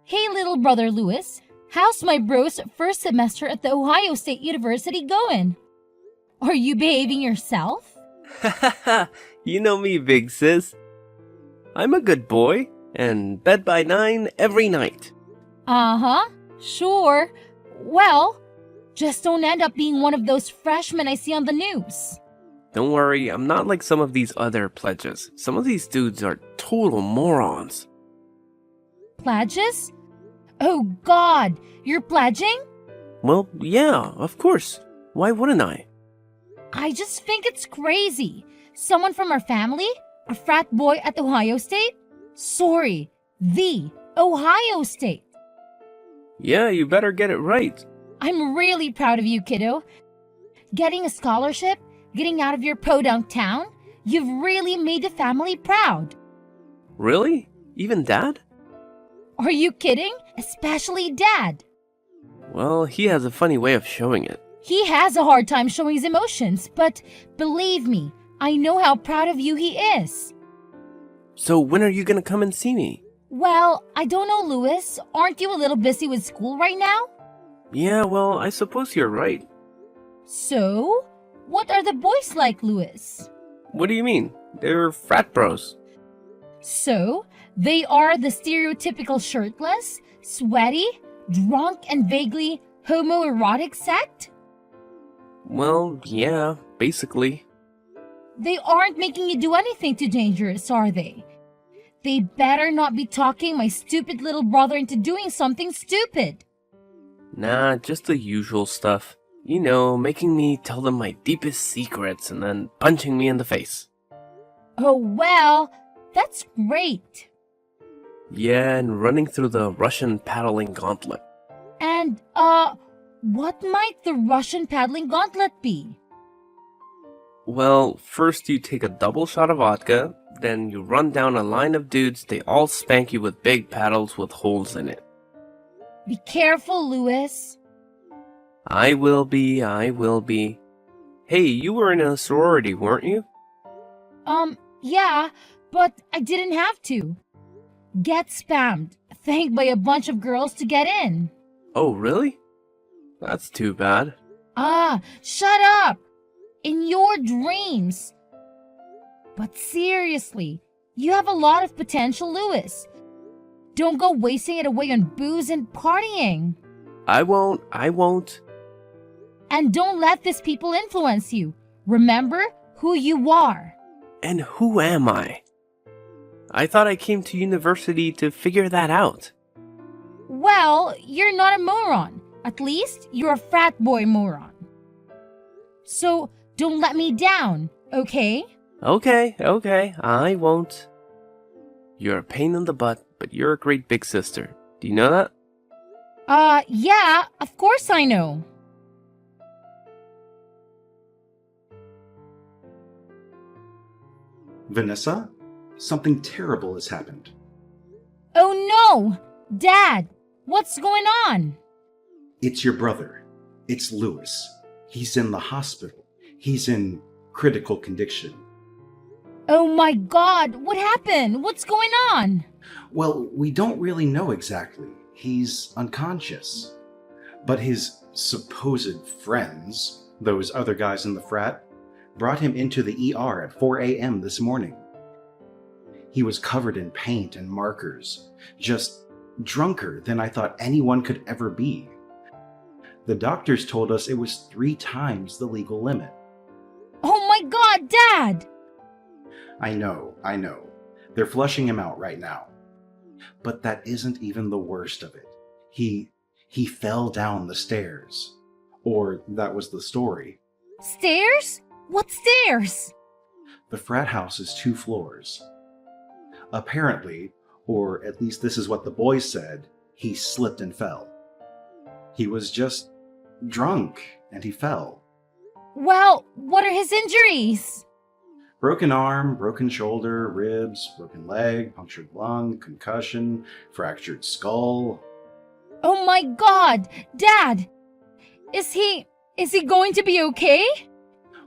Hey, little brother Lewis. How's my bro's first semester at the Ohio State University going? Are you behaving yourself? You know me, big sis. I'm a good boy, and bed by 9 every night. Uh-huh, sure. Well, just don't end up being one of those freshmen I see on the news. Don't worry, I'm not like some of these other pledges. Some of these dudes are total morons. Pledges? Oh God, you're pledging? Well, yeah, of course. Why wouldn't I? I just think it's crazy. Someone from our family? A frat boy at Ohio State? Sorry, the Ohio State. Yeah, you better get it right. I'm really proud of you, kiddo. Getting a scholarship, getting out of your podunk town, you've really made the family proud. Really? Even Dad? Are you kidding? Especially Dad. Well, he has a funny way of showing it. He has a hard time showing his emotions, but believe me, I know how proud of you he is. So when are you gonna come and see me? Well, I don't know, Lewis. Aren't you a little busy with school right now? Yeah, well, I suppose you're right. So, what are the boys like, Lewis? What do you mean? They're frat bros. So, they are the stereotypical shirtless, sweaty, drunk, and vaguely homoerotic sect? Well, yeah, basically. They aren't making you do anything too dangerous, are they? They better not be talking my stupid little brother into doing something stupid. Nah, just the usual stuff. You know, making me tell them my deepest secrets and then punching me in the face. Oh, well, that's great. Yeah, and running through the Russian paddling gauntlet. And, what might the Russian paddling gauntlet be? Well, first you take a double shot of vodka, then you run down a line of dudes, they all spank you with big paddles with holes in it. Be careful, Lewis. I will be. Hey, you were in a sorority, weren't you? Yeah, but I didn't have to. Get spammed, thanked by a bunch of girls to get in. Oh, really? That's too bad. Shut up! In your dreams. But seriously, you have a lot of potential, Lewis. Don't go wasting it away on booze and partying. I won't. And don't let these people influence you. Remember who you are. And who am I? I thought I came to university to figure that out. Well, you're not a moron. At least you're a frat boy moron. So don't let me down, okay? Okay, I won't. You're a pain in the butt, but you're a great big sister. Do you know that? Yeah, of course I know. Vanessa, something terrible has happened. Oh no! Dad, what's going on? It's your brother. It's Lewis. He's in the hospital. He's in critical condition. Oh my God, what happened? What's going on? Well, we don't really know exactly. He's unconscious. But his supposed friends, those other guys in the frat, brought him into the ER at 4 a.m. this morning. He was covered in paint and markers, just drunker than I thought anyone could ever be. The doctors told us it was 3 times the legal limit. Oh my God, Dad! I know. They're flushing him out right now. But that isn't even the worst of it. He fell down the stairs. Or that was the story. Stairs? What stairs? The frat house is 2 floors. Apparently, or at least this is what the boys said, he slipped and fell. He was just drunk and he fell. Well, what are his injuries? Broken arm, broken shoulder, ribs, broken leg, punctured lung, concussion, fractured skull. Oh my God, Dad! Is he going to be okay?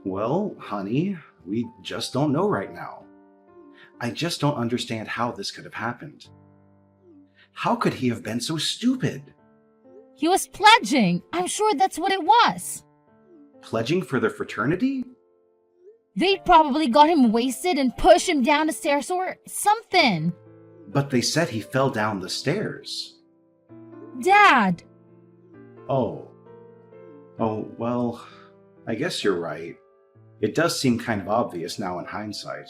Well, honey, we just don't know right now. I just don't understand how this could have happened. How could he have been so stupid? He was pledging. I'm sure that's what it was. Pledging for the fraternity? They probably got him wasted and pushed him down the stairs or something. But they said he fell down the stairs. Dad, Oh. Oh, well, I guess you're right. It does seem kind of obvious now in hindsight.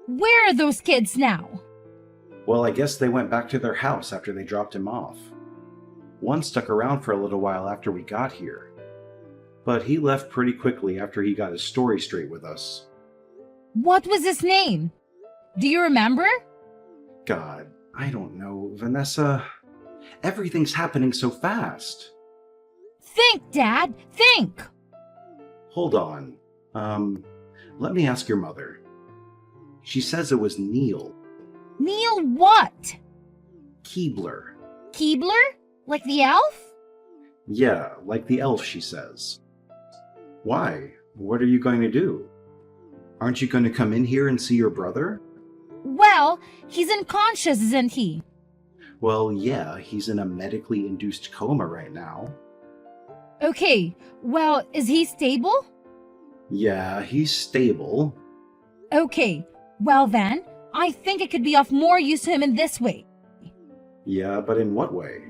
where are those kids now? Well, I guess they went back to their house after they dropped him off. One stuck around for a little while after we got here. But he left pretty quickly after he got his story straight with us. What was his name? Do you remember? God, I don't know, Vanessa. Everything's happening so fast. Think, Dad, think! Hold on. Let me ask your mother. She says it was Neil Neil what? Keebler. Keebler? Like the elf? Yeah, like the elf, she says. Why? What are you going to do? Aren't you going to come in here and see your brother? Well, he's unconscious, isn't he? Well, yeah, he's in a medically induced coma right now. Okay, well, is he stable? Yeah, he's stable. Okay, well then, I think it could be of more use to him in this way. Yeah, but in what way?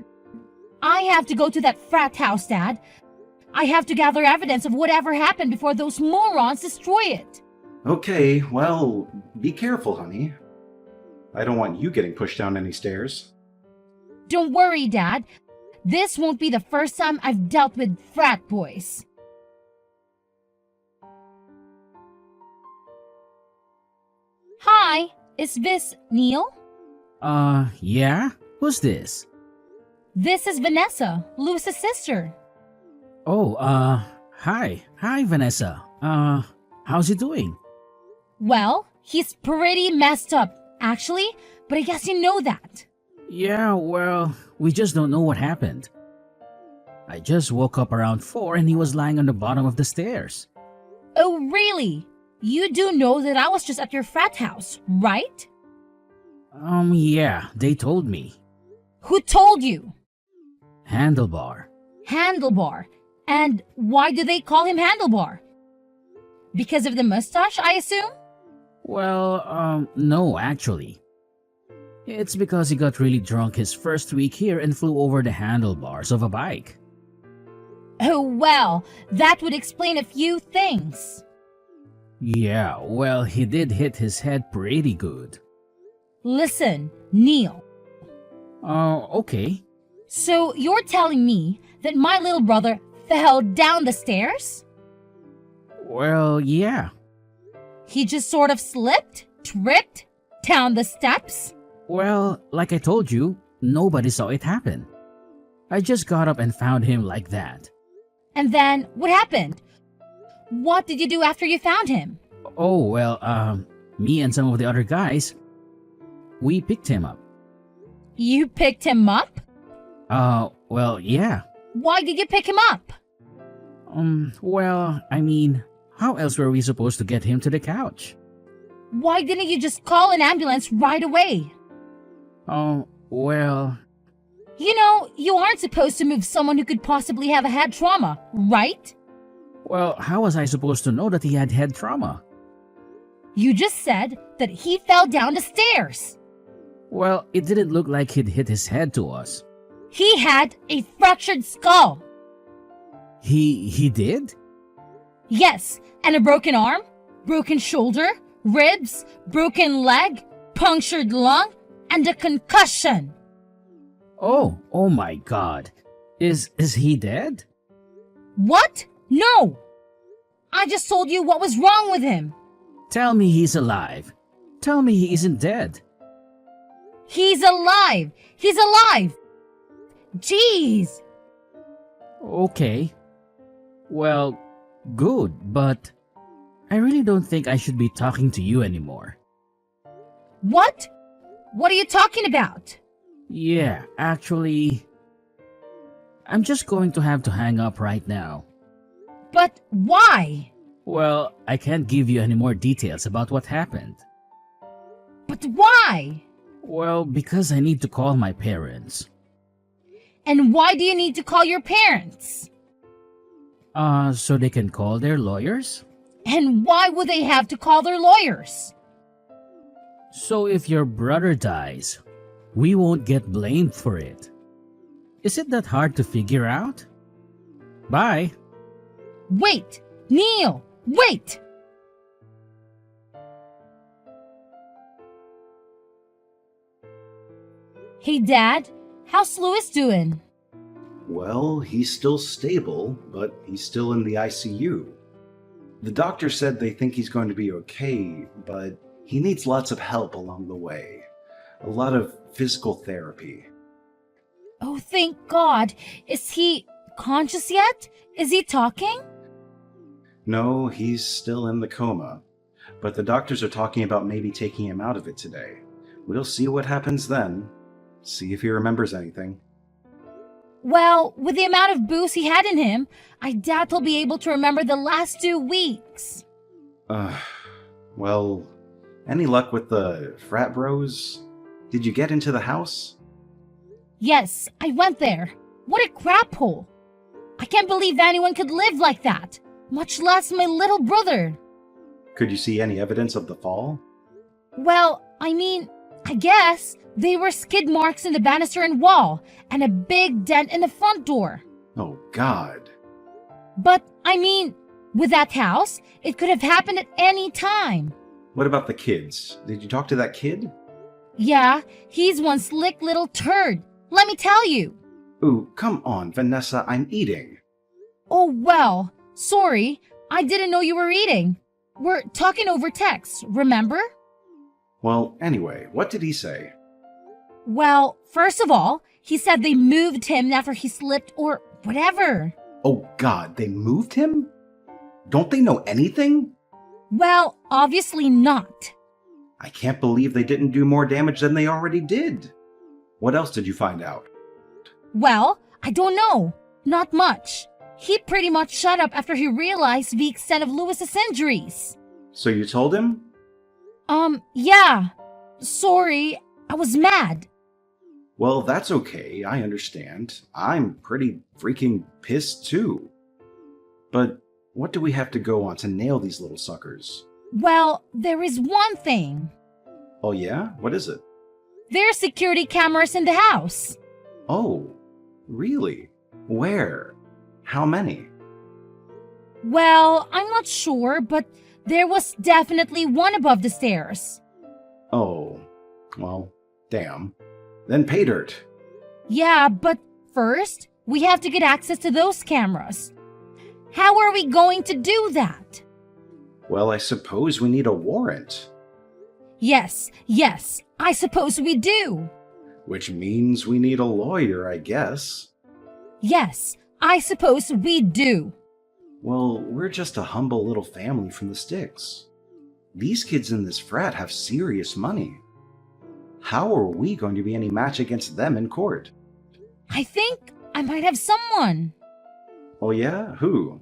I have to go to that frat house, Dad. I have to gather evidence of whatever happened before those morons destroy it. Okay, well, be careful, honey. I don't want you getting pushed down any stairs. Don't worry, Dad. This won't be the first time I've dealt with frat boys. Hi, is this Neil? Yeah? Who's this? This is Vanessa, Lewis's sister. Oh, hi. Hi, Vanessa. How's he doing? Well, he's pretty messed up, actually, but I guess you know that. Yeah, well, we just don't know what happened. I just woke up around 4 and he was lying on the bottom of the stairs. Oh, really? You do know that I was just at your frat house, right? Yeah, they told me. Who told you? Handlebar. Handlebar. And why do they call him Handlebar? Because of the mustache, I assume? Well, no, actually. It's because he got really drunk his first week here and flew over the handlebars of a bike. Oh, well, that would explain a few things. Yeah, well, he did hit his head pretty good. Listen, Neil. Okay. So you're telling me that my little brother fell down the stairs? Well, yeah. He just sort of slipped, tripped, down the steps? Well, like I told you, nobody saw it happen. I just got up and found him like that. And then, what happened? What did you do after you found him? Oh, well, me and some of the other guys, we picked him up. You picked him up? Well, yeah. Why did you pick him up? Well, I mean, how else were we supposed to get him to the couch? Why didn't you just call an ambulance right away? Oh, well, You know, you aren't supposed to move someone who could possibly have a head trauma, right? well, how was I supposed to know that he had head trauma? You just said that he fell down the stairs. Well, it didn't look like he'd hit his head to us. He had a fractured skull. He did? Yes, and a broken arm, broken shoulder, ribs, broken leg, punctured lung, and a concussion. Oh my god. Is he dead? What? No! I just told you what was wrong with him. Tell me he's alive. Tell me he isn't dead. He's alive! He's alive! Jeez! Okay. Well, good, but I really don't think I should be talking to you anymore. What? What are you talking about? Yeah, actually, I'm just going to have to hang up right now. But why? Well, I can't give you any more details about what happened. But why? Well, because I need to call my parents. And why do you need to call your parents? So they can call their lawyers? And why would they have to call their lawyers? So if your brother dies, we won't get blamed for it. Is it that hard to figure out? Bye. Wait! Neil! Wait! Hey, Dad. How's Louis doing? Well, he's still stable, but he's still in the ICU. The doctor said they think he's going to be okay, but he needs lots of help along the way. A lot of physical therapy. Oh, thank God. Is he conscious yet? Is he talking? No, he's still in the coma, but the doctors are talking about maybe taking him out of it today. We'll see what happens then. See if he remembers anything. Well, with the amount of booze he had in him, I doubt he'll be able to remember the last 2 weeks. Well, any luck with the frat bros? Did you get into the house? Yes, I went there. What a crap hole. I can't believe anyone could live like that, much less my little brother. Could you see any evidence of the fall? Well, I guess there were skid marks in the banister and wall, and a big dent in the front door. Oh, God. But, with that house, it could have happened at any time. What about the kids? Did you talk to that kid? Yeah, he's one slick little turd. Let me tell you. Ooh, come on, Vanessa, I'm eating. Oh, well, sorry. I didn't know you were eating. We're talking over text, remember? Well, anyway, what did he say? Well, first of all, he said they moved him after he slipped or whatever. Oh, God, they moved him? Don't they know anything? Well, obviously not. I can't believe they didn't do more damage than they already did. What else did you find out? Well, I don't know. Not much. He pretty much shut up after he realized the extent of Louis's injuries. So you told him? Yeah. Sorry, I was mad. Well, that's okay, I understand. I'm pretty freaking pissed too. But what do we have to go on to nail these little suckers? Well, there is one thing. Oh yeah? What is it? There are security cameras in the house. Oh, really? Where? How many? Well, I'm not sure, but there was definitely one above the stairs. Oh, well, damn. Then pay dirt. Yeah, but first, we have to get access to those cameras. How are we going to do that? Well, I suppose we need a warrant. Yes, I suppose we do. Which means we need a lawyer, I guess. Yes, I suppose we do. Well, we're just a humble little family from the sticks. These kids in this frat have serious money. How are we going to be any match against them in court? I think I might have someone. Oh yeah? Who?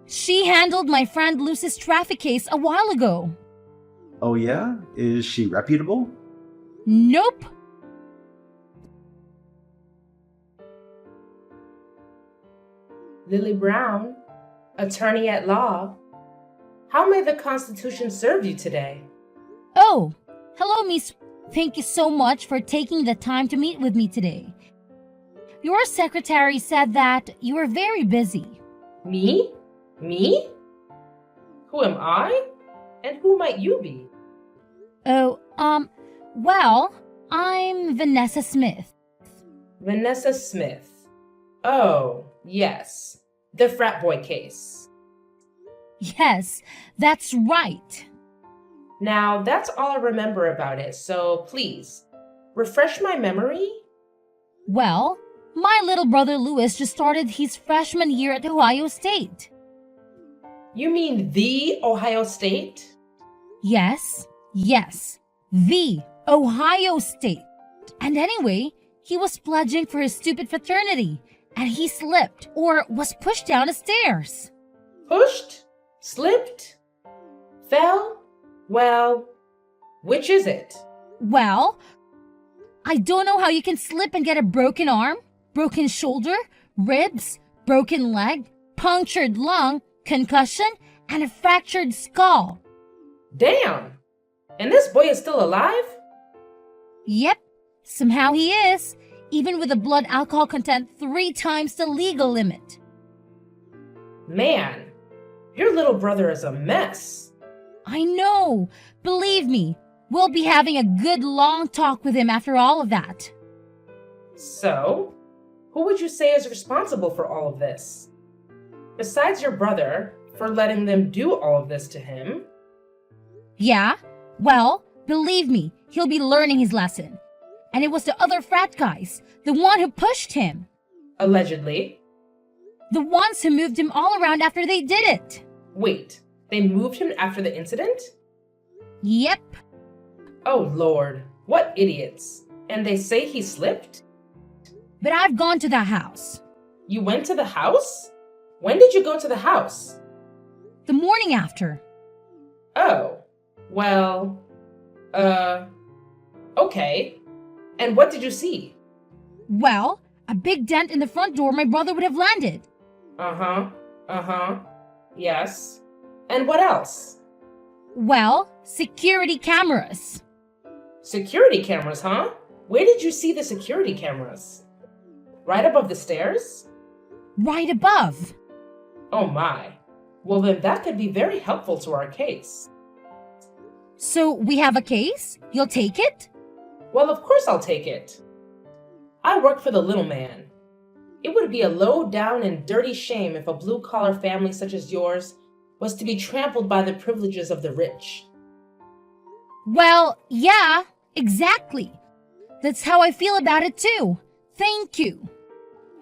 She handled my friend Lucy's traffic case a while ago. Oh yeah? Is she reputable? Nope. Lily Brown, attorney at law. How may the Constitution serve you today? Oh, hello, Miss. Thank you so much for taking the time to meet with me today. Your secretary said that you were very busy. Me? Me? Who am I? And who might you be? Oh, well, I'm Vanessa Smith. Vanessa Smith. Oh, yes. The frat boy case. Yes, that's right. Now, that's all I remember about it, so please, refresh my memory? Well, my little brother Louis just started his freshman year at Ohio State. You mean the Ohio State? Yes, the Ohio State. And anyway, he was pledging for his stupid fraternity, and he slipped or was pushed down the stairs. Pushed? Slipped? Fell? Well, which is it? Well, I don't know how you can slip and get a broken arm, broken shoulder, ribs, broken leg, punctured lung, concussion, and a fractured skull. Damn! And this boy is still alive? Yep, somehow he is, even with a blood alcohol content 3 times the legal limit. Man, your little brother is a mess. I know. Believe me, we'll be having a good long talk with him after all of that. So, who would you say is responsible for all of this? Besides your brother, for letting them do all of this to him? Yeah? Well, believe me, he'll be learning his lesson. And it was the other frat guys, the one who pushed him. Allegedly. The ones who moved him all around after they did it. Wait, they moved him after the incident? Yep. Oh Lord, what idiots. And they say he slipped? But I've gone to that house. You went to the house? When did you go to the house? The morning after. Oh, well, okay. And what did you see? Well, a big dent in the front door my brother would have landed. Yes. And what else? Well, security cameras. Security cameras, huh? Where did you see the security cameras? Right above the stairs? Right above. Oh my. Well, then that could be very helpful to our case. So we have a case? You'll take it? Well, of course I'll take it. I work for the little man. It would be a low down and dirty shame if a blue-collar family such as yours was to be trampled by the privileges of the rich. Well, yeah, exactly. That's how I feel about it too. Thank you.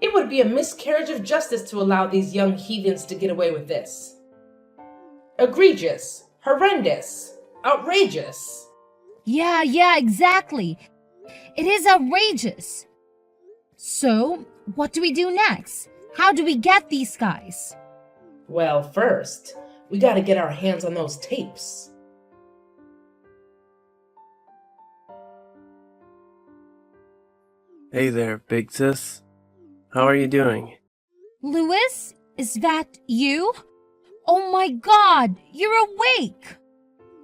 It would be a miscarriage of justice to allow these young heathens to get away with this. Egregious, horrendous, outrageous. Yeah, exactly. It is outrageous. So, what do we do next? How do we get these guys? Well, first, we gotta get our hands on those tapes. Hey there, big sis. How are you doing? Louis, is that you? Oh my god, you're awake!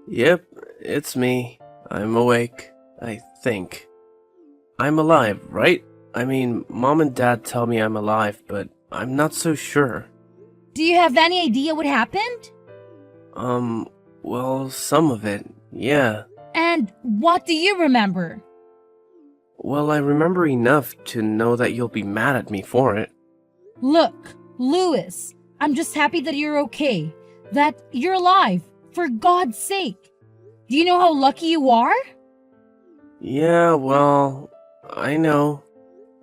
Yep, it's me. I'm awake, I think. I'm alive, right? I mean, Mom and Dad tell me I'm alive, but I'm not so sure. Do you have any idea what happened? Well, some of it, yeah. And what do you remember? Well, I remember enough to know that you'll be mad at me for it. Look, Louis, I'm just happy that you're okay. That you're alive, for God's sake. Do you know how lucky you are? Yeah, well, I know.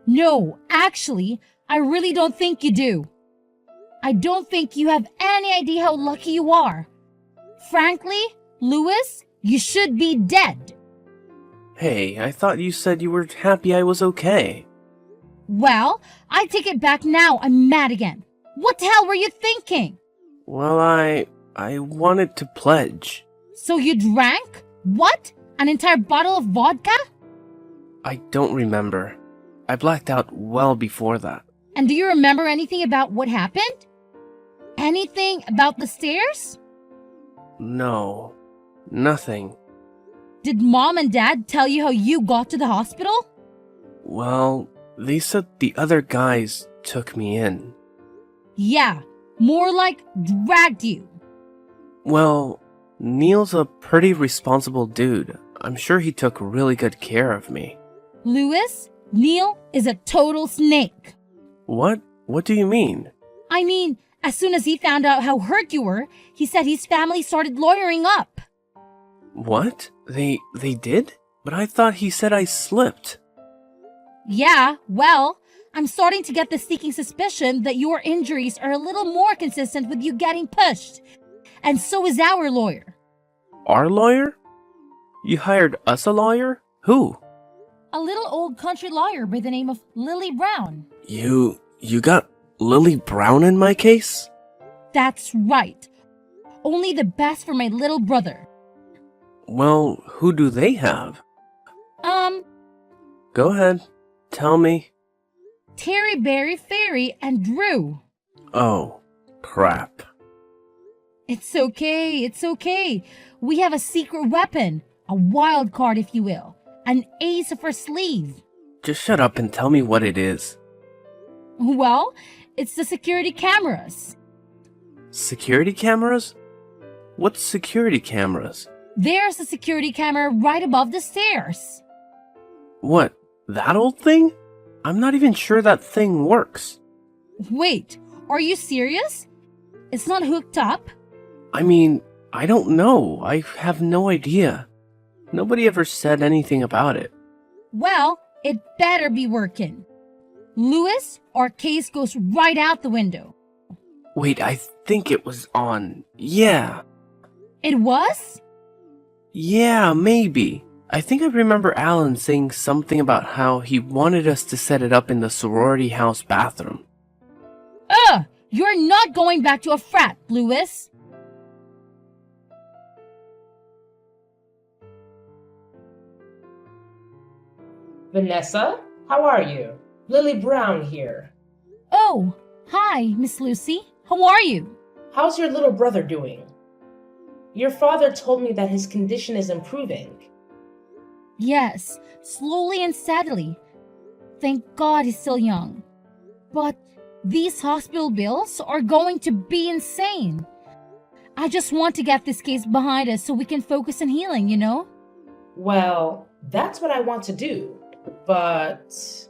No, actually, I really don't think you do. I don't think you have any idea how lucky you are. Frankly, Louis, you should be dead. Hey, I thought you said you were happy I was okay. Well, I take it back now. I'm mad again. What the hell were you thinking? Well, I wanted to pledge. So you drank? What? An entire bottle of vodka? I don't remember. I blacked out well before that. And do you remember anything about what happened? Anything about the stairs? No, nothing. Did Mom and Dad tell you how you got to the hospital? Well, they said the other guys took me in. Yeah, more like dragged you. Well, Neil's a pretty responsible dude. I'm sure he took really good care of me. Louis, Neil is a total snake. What? What do you mean? I mean, as soon as he found out how hurt you were, he said his family started lawyering up. What? They did? But I thought he said I slipped. Yeah, well, I'm starting to get the sneaking suspicion that your injuries are a little more consistent with you getting pushed. And so is our lawyer. Our lawyer? You hired us a lawyer? Who? A little old country lawyer by the name of Lily Brown. You got Lily Brown in my case? That's right. Only the best for my little brother. Well, who do they have? Go ahead. Tell me. Terry, Barry, Fairy, and Drew. Oh, crap. It's okay, it's okay. We have a secret weapon, a wild card, if you will, an ace up our sleeve. Just shut up and tell me what it is. Well, it's the security cameras. Security cameras? What's security cameras? There's a security camera right above the stairs. What, that old thing? I'm not even sure that thing works. Wait, are you serious? It's not hooked up? I mean, I don't know. I have no idea. Nobody ever said anything about it. Well, it better be working. Lewis, our case goes right out the window. Wait, I think it was on. Yeah. It was? Yeah, maybe. I think I remember Alan saying something about how he wanted us to set it up in the sorority house bathroom. You're not going back to a frat, Lewis. Vanessa, how are you? Lily Brown here. Oh, hi, Miss Lucy. How are you? How's your little brother doing? Your father told me that his condition is improving. Yes, slowly and steadily. Thank God he's still young. But these hospital bills are going to be insane. I just want to get this case behind us so we can focus on healing, you know? Well, that's what I want to do, but...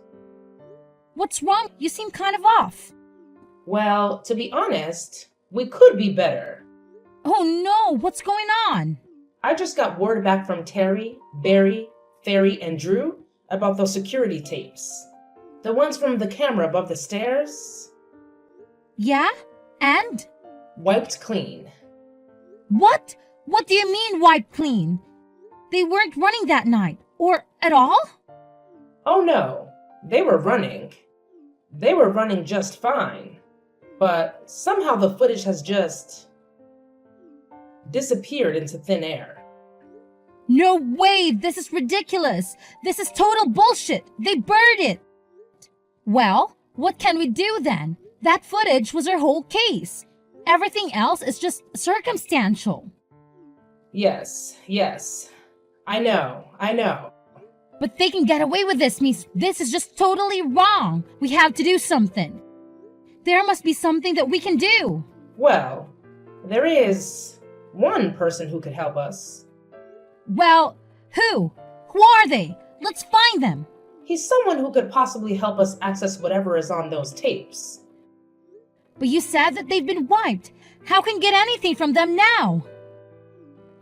What's wrong? You seem kind of off. Well, to be honest, we could be better. Oh no, what's going on? I just got word back from Terry, Barry, Fairy, and Drew about those security tapes. The ones from the camera above the stairs. Yeah? And? Wiped clean. What? What do you mean wiped clean? They weren't running that night, or at all? Oh no, they were running. They were running just fine. But somehow the footage has just disappeared into thin air. No way! This is ridiculous! This is total bullshit! They burned it! Well, what can we do then? That footage was our whole case. Everything else is just circumstantial. Yes. I know. But they can get away with this, Miss. This is just totally wrong. We have to do something. There must be something that we can do. Well, there is one person who could help us. Well, who? Who are they? Let's find them. He's someone who could possibly help us access whatever is on those tapes. But you said that they've been wiped. How can we get anything from them now?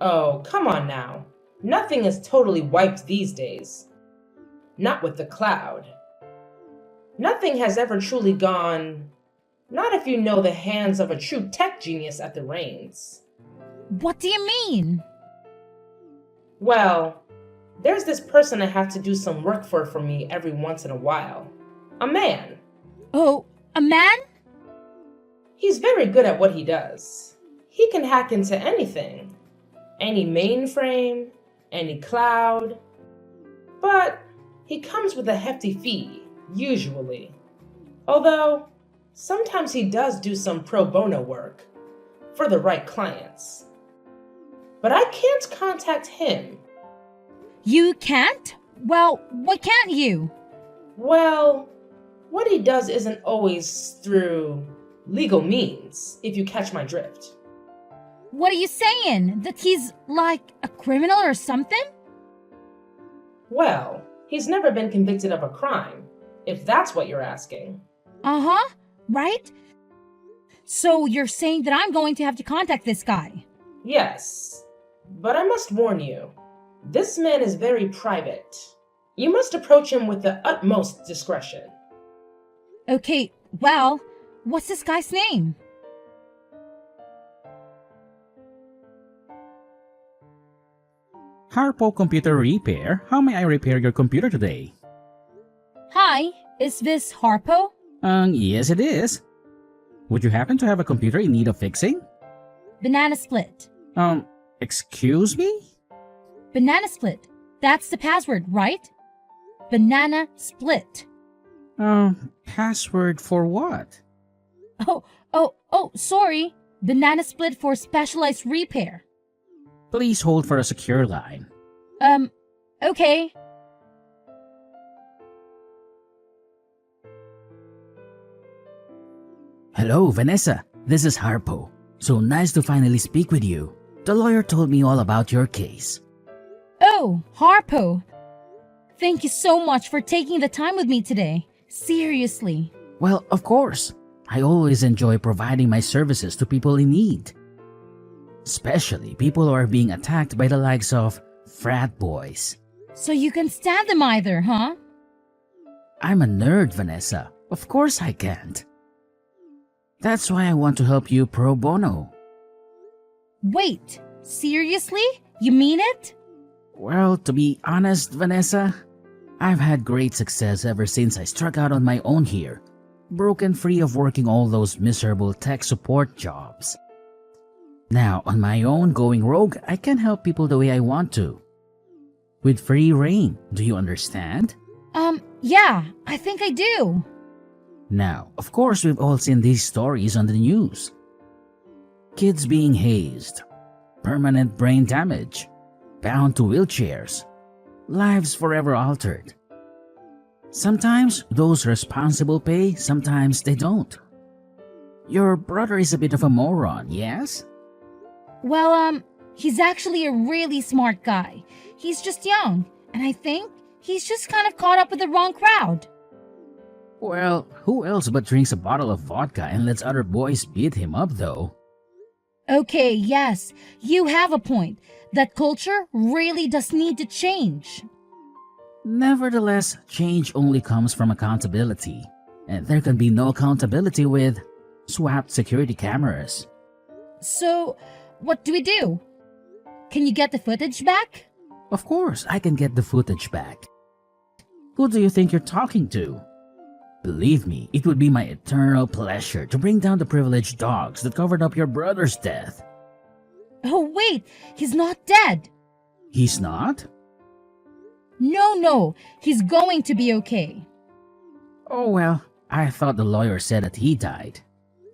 Oh, come on now. Nothing is totally wiped these days. Not with the cloud. Nothing has ever truly gone... Not if you know the hands of a true tech genius at the reins. What do you mean? Well, there's this person I have to do some work for me every once in a while. A man. Oh, a man? He's very good at what he does. He can hack into anything. Any mainframe, any cloud. But he comes with a hefty fee, usually. Although, sometimes he does do some pro bono work for the right clients. But I can't contact him. You can't? Well, why can't you? Well, what he does isn't always through legal means, if you catch my drift. What are you saying? That he's like a criminal or something? Well, he's never been convicted of a crime, if that's what you're asking. Uh-huh, right? So you're saying that I'm going to have to contact this guy? Yes, but I must warn you, this man is very private. You must approach him with the utmost discretion. Okay, well, what's this guy's name? Harpo Computer Repair. How may I repair your computer today? Hi, is this Harpo? Yes it is. Would you happen to have a computer in need of fixing? Banana Split. Excuse me? Banana Split. That's the password, right? Banana split. Password for what? Oh, sorry. Banana split for specialized repair. Please hold for a secure line. Okay. Hello, Vanessa. This is Harpo. So nice to finally speak with you. The lawyer told me all about your case. Oh, Harpo. Thank you so much for taking the time with me today. Seriously. Well, of course. I always enjoy providing my services to people in need. Especially people who are being attacked by the likes of frat boys. So you can stand them either, huh? I'm a nerd, Vanessa. Of course I can't. That's why I want to help you pro bono. Wait, seriously? You mean it? Well, to be honest, Vanessa, I've had great success ever since I struck out on my own here, broken free of working all those miserable tech support jobs. Now, on my own going rogue, I can help people the way I want to. With free reign, do you understand? Yeah, I think I do. Now, of course, we've all seen these stories on the news. Kids being hazed, permanent brain damage, bound to wheelchairs, lives forever altered. Sometimes those responsible pay, sometimes they don't. Your brother is a bit of a moron, yes? Well, he's actually a really smart guy. He's just young, and I think he's just kind of caught up with the wrong crowd. Well, who else but drinks a bottle of vodka and lets other boys beat him up, though? Okay, yes, you have a point. That culture really does need to change. Nevertheless, change only comes from accountability, and there can be no accountability with swapped security cameras. So, what do we do? Can you get the footage back? Of course, I can get the footage back. Who do you think you're talking to? Believe me, it would be my eternal pleasure to bring down the privileged dogs that covered up your brother's death. Oh, wait, he's not dead. He's not? No, he's going to be okay. Oh well, I thought the lawyer said that he died.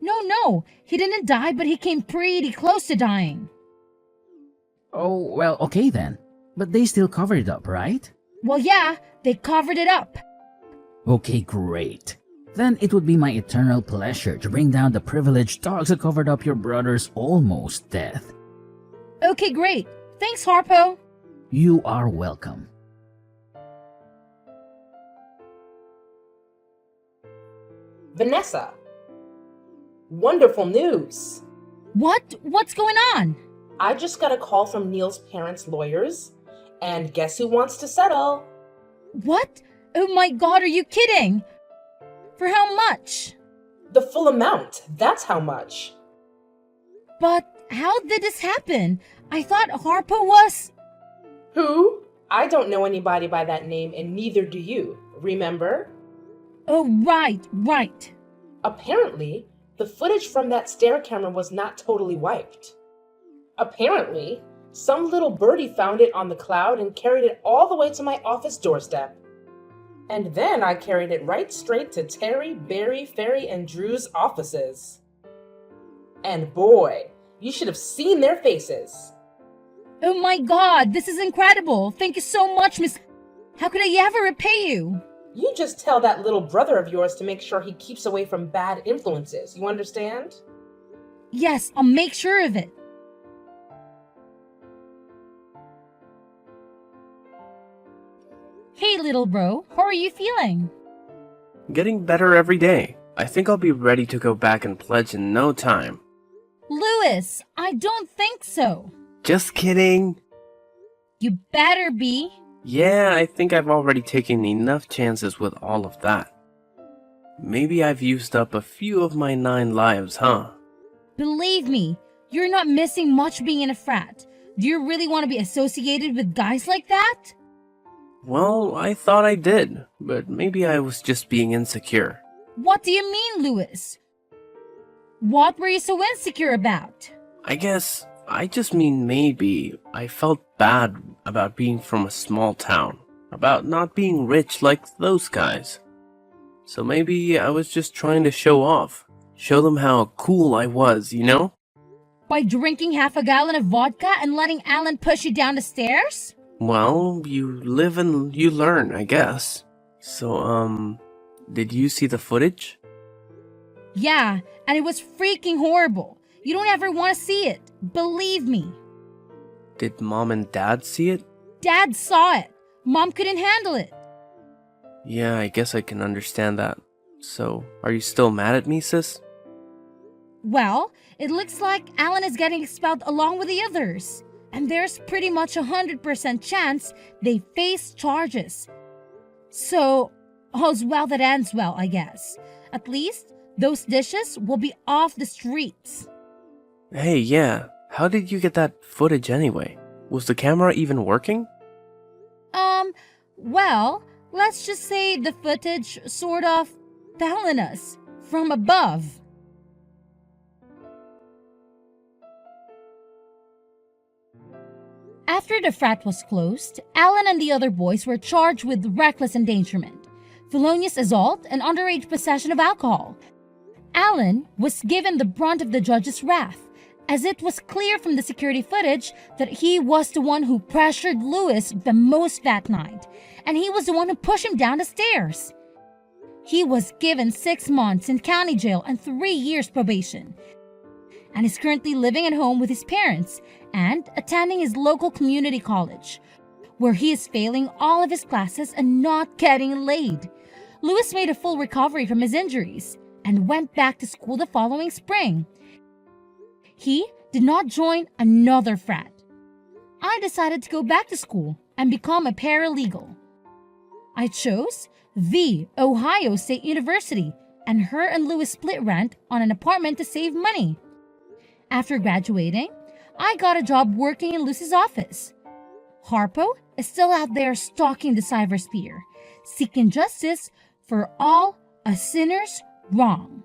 No, he didn't die, but he came pretty close to dying. Oh, well, okay then. But they still covered it up, right? Well, yeah, they covered it up. Okay, great. Then it would be my eternal pleasure to bring down the privileged dogs that covered up your brother's almost death. Okay, great. Thanks, Harpo. You are welcome. Vanessa. Wonderful news. What's going on? I just got a call from Neil's parents' lawyers, and guess who wants to settle? What? Oh my god, are you kidding? For how much? The full amount. That's how much. But how did this happen? I thought Harpo was... Who? I don't know anybody by that name, and neither do you. Remember? Oh, right. Apparently, the footage from that stair camera was not totally wiped. Apparently, some little birdie found it on the cloud and carried it all the way to my office doorstep. And then I carried it right straight to Terry, Barry, Ferry, and Drew's offices. And boy, you should have seen their faces. Oh my god, this is incredible. Thank you so much, Miss... How could I ever repay you? You just tell that little brother of yours to make sure he keeps away from bad influences. You understand? Yes, I'll make sure of it. Hey, little bro, how are you feeling? Getting better every day. I think I'll be ready to go back and pledge in no time. Louis, I don't think so. Just kidding. You better be. Yeah, I think I've already taken enough chances with all of that. Maybe I've used up a few of my 9 lives, huh? Believe me, you're not missing much being in a frat. Do you really want to be associated with guys like that? Well, I thought I did, but maybe I was just being insecure. What do you mean, Louis? What were you so insecure about? I guess I just mean maybe I felt bad about being from a small town, about not being rich like those guys. So maybe I was just trying to show off, show them how cool I was, you know? By drinking half a gallon of vodka and letting Alan push you down the stairs? Well, you live and you learn, I guess. So, did you see the footage? Yeah, and it was freaking horrible. You don't ever want to see it. Believe me. Did Mom and Dad see it? Dad saw it. Mom couldn't handle it. Yeah, I guess I can understand that. So, are you still mad at me, sis? Well, it looks like Alan is getting expelled along with the others. And there's pretty much 100% chance they face charges. So, all's well that ends well, I guess. At least, those dishes will be off the streets. Hey, yeah. How did you get that footage anyway? Was the camera even working? Well, let's just say the footage sort of fell on us from above. After the frat was closed, Alan and the other boys were charged with reckless endangerment, felonious assault, and underage possession of alcohol. Alan was given the brunt of the judge's wrath, as it was clear from the security footage that he was the one who pressured Lewis the most that night, and he was the one who pushed him down the stairs. He was given 6 months in county jail and 3 years probation, and is currently living at home with his parents and attending his local community college, where he is failing all of his classes and not getting laid. Lewis made a full recovery from his injuries and went back to school the following spring. He did not join another frat. I decided to go back to school and become a paralegal. I chose the Ohio State University, and her and Lewis split rent on an apartment to save money. After graduating, I got a job working in Lucy's office. Harpo is still out there stalking the cybersphere, seeking justice for all a sinner's wrong.